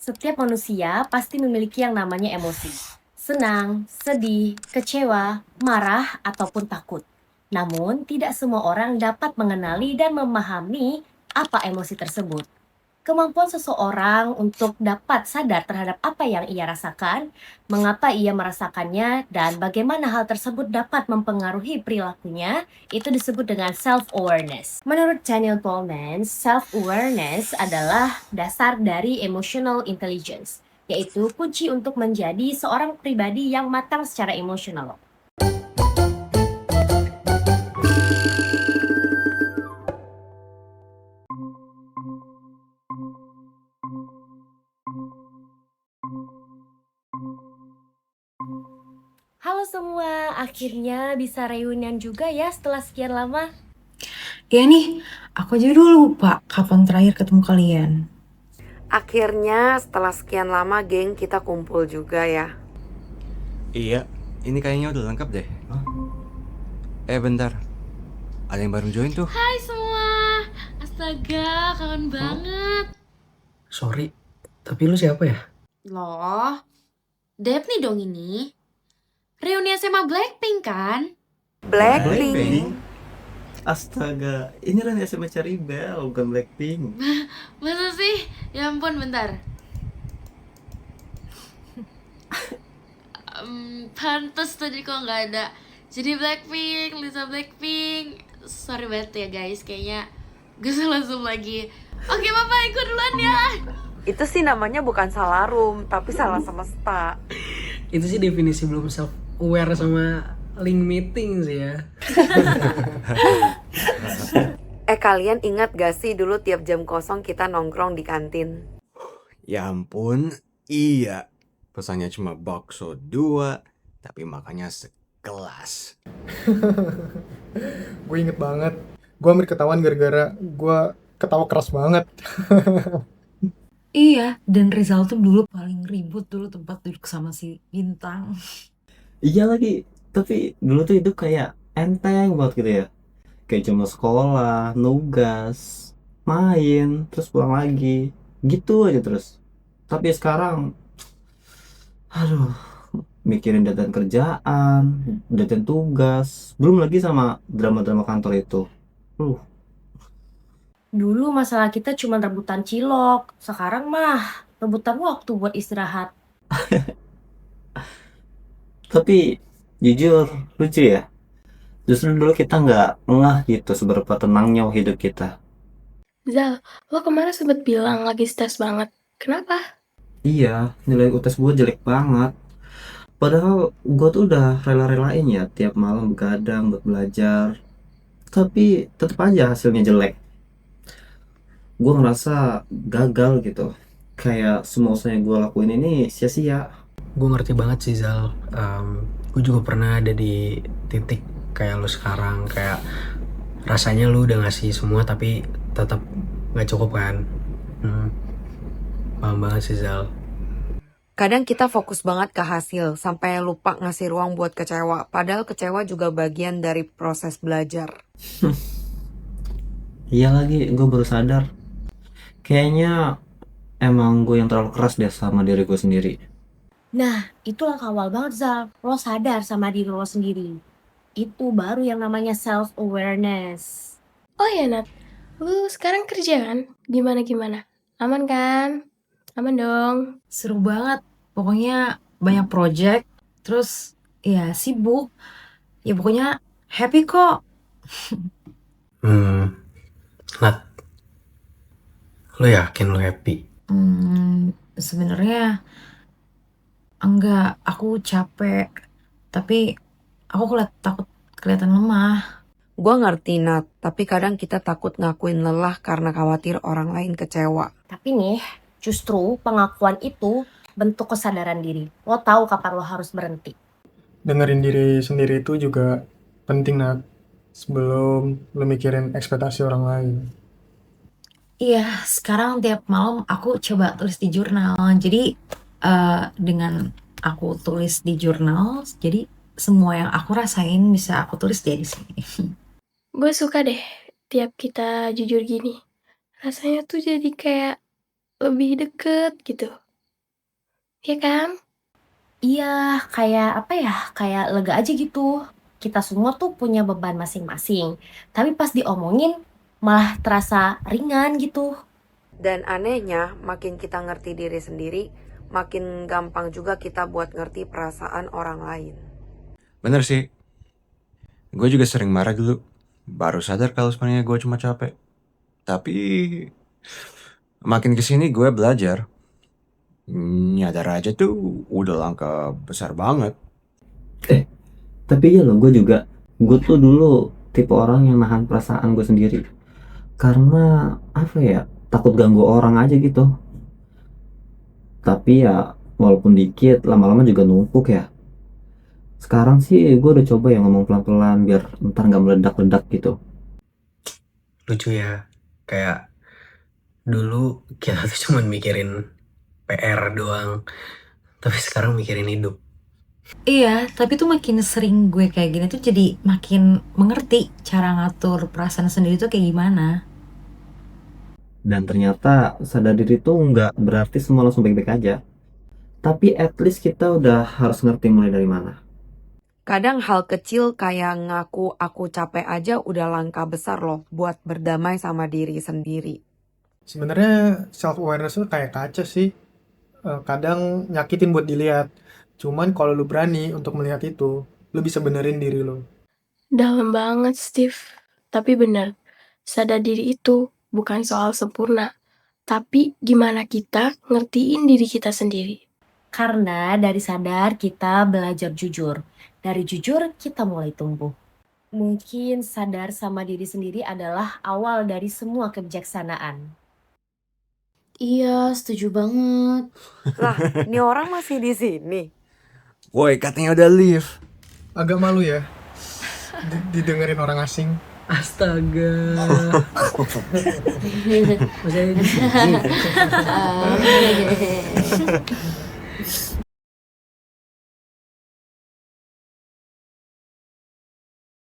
Setiap manusia pasti memiliki yang namanya emosi. Senang, sedih, kecewa, marah, ataupun takut. Namun, tidak semua orang dapat mengenali dan memahami apa emosi tersebut. Kemampuan seseorang untuk dapat sadar terhadap apa yang ia rasakan, mengapa ia merasakannya, dan bagaimana hal tersebut dapat mempengaruhi perilakunya, itu disebut dengan self-awareness. Menurut Daniel Goleman, self-awareness adalah dasar dari emotional intelligence, yaitu kunci untuk menjadi seorang pribadi yang matang secara emosional. Halo semua, akhirnya bisa reunian juga ya setelah sekian lama. Ya nih, aku aja dulu lupa kapan terakhir ketemu kalian. Akhirnya setelah sekian lama geng kita kumpul juga ya. Iya, ini kayaknya udah lengkap deh. Bentar. Ada yang baru join tuh. Hai semua, astaga kangen banget. Sorry, tapi lu siapa ya? Loh, Daphne dong ini. Reuni SMA Blackpink kan? Blackpink. Astaga, ini kan SMA Ceribel, bukan Blackpink. Masa sih? Ya ampun bentar. Pantes tadi kok nggak ada. Jadi Blackpink, Lisa Blackpink. Sorry banget ya guys, kayaknya gue salah zoom lagi. Oke papa ikut duluan ya. Itu sih namanya bukan salah room, tapi salah semesta. Itu sih definisi belum self-aware sama link meeting sih ya. Kalian ingat gak sih dulu tiap jam kosong kita nongkrong di kantin? Ya ampun, iya. Pesannya cuma bakso 2, tapi makannya sekelas. Gue inget banget, gue hampir ketahuan gara-gara gue ketawa keras banget. Iya, dan Rizal tuh dulu paling ribut dulu tempat duduk sama si Bintang. Iya lagi, tapi dulu tuh hidup kayak enteng banget gitu ya. Kayak cuma sekolah, nugas, main, terus pulang lagi. Gitu aja terus. Tapi sekarang, aduh, mikirin deadline kerjaan, deadline tugas, belum lagi sama drama-drama kantor itu. Dulu masalah kita cuma rebutan cilok, sekarang mah rebutan waktu buat istirahat. Tapi jujur lucu ya. Justru dulu kita nggak ngeh gitu seberapa tenangnya hidup kita. Zal, lo kemarin sempet bilang lagi stres banget. Kenapa? Iya, nilai UTS gue jelek banget. Padahal gue tuh udah rela-relain ya tiap malam begadang buat belajar. Tapi tetap aja hasilnya jelek. Gue ngerasa gagal gitu. Kayak semua usaha yang gue lakuin ini sia-sia. Gue ngerti banget sih Zal. Gue juga pernah ada di titik kayak lu sekarang. Kayak rasanya lu udah ngasih semua tapi tetap gak cukup kan. Paham banget sih Zal. Kadang kita fokus banget ke hasil, sampai lupa ngasih ruang buat kecewa. Padahal kecewa juga bagian dari proses belajar. Iya lagi, gue baru sadar. Kayaknya emang gue yang terlalu keras deh sama diri gue sendiri. Nah, itu langkah awal banget Zal, lo sadar sama diri lo sendiri. Itu baru yang namanya self-awareness. Oh ya Nat, lu sekarang kerja kan? Gimana? Aman kan? Aman dong. Seru banget, pokoknya banyak project, terus ya sibuk. Ya pokoknya happy kok. Nat, lu yakin lu happy? Sebenarnya enggak, aku capek. Tapi aku takut kelihatan lemah. Gue ngerti Nat, tapi kadang kita takut ngakuin lelah karena khawatir orang lain kecewa. Tapi nih, justru pengakuan itu bentuk kesadaran diri. Lo tahu kapan lo harus berhenti. Dengerin diri sendiri itu juga penting, Nat. Sebelum lo mikirin ekspektasi orang lain. Iya, sekarang tiap malam aku coba tulis di jurnal. Jadi dengan aku tulis di jurnal, jadi semua yang aku rasain bisa aku tulis di sini. Gue suka deh tiap kita jujur gini. Rasanya tuh jadi kayak lebih deket gitu. ya kan? Iya, kayak apa ya? Kayak lega aja gitu. Kita semua tuh punya beban masing-masing. Tapi pas diomongin malah terasa ringan gitu. Dan anehnya, makin kita ngerti diri sendiri, makin gampang juga kita buat ngerti perasaan orang lain. Bener sih. Gue juga sering marah dulu. Baru sadar kalau sebenarnya gue cuma capek. Tapi makin kesini gue belajar. Nyadar aja tuh udah langkah besar banget. Tapi iya loh, gue tuh dulu tipe orang yang nahan perasaan gue sendiri. Karena apa ya, takut ganggu orang aja gitu. Tapi ya walaupun dikit, lama-lama juga numpuk ya. Sekarang sih gue udah coba ya ngomong pelan-pelan biar ntar nggak meledak-ledak gitu. Lucu ya, kayak dulu kita tuh cuman mikirin PR doang, tapi sekarang mikirin hidup. Iya, tapi tuh makin sering gue kayak gini tuh jadi makin mengerti cara ngatur perasaan sendiri tuh kayak gimana. Dan ternyata sadar diri tuh nggak berarti semua langsung baik-baik aja. Tapi at least kita udah harus ngerti mulai dari mana. Kadang hal kecil kayak ngaku aku capek aja udah langkah besar loh buat berdamai sama diri sendiri. Sebenarnya self awareness tuh kayak kaca sih. Kadang nyakitin buat dilihat. Cuman kalau lu berani untuk melihat itu, lu bisa benerin diri lu. Dalam banget, Steve. Tapi bener, sadar diri itu bukan soal sempurna, tapi gimana kita ngertiin diri kita sendiri. Karena dari sadar kita belajar jujur. Dari jujur kita mulai tumbuh. Mungkin sadar sama diri sendiri adalah awal dari semua kebijaksanaan. Iya, setuju banget. Lah, ini orang masih di sini. Woi, katanya udah leave. Agak malu ya didengerin orang asing. Astaga. Masih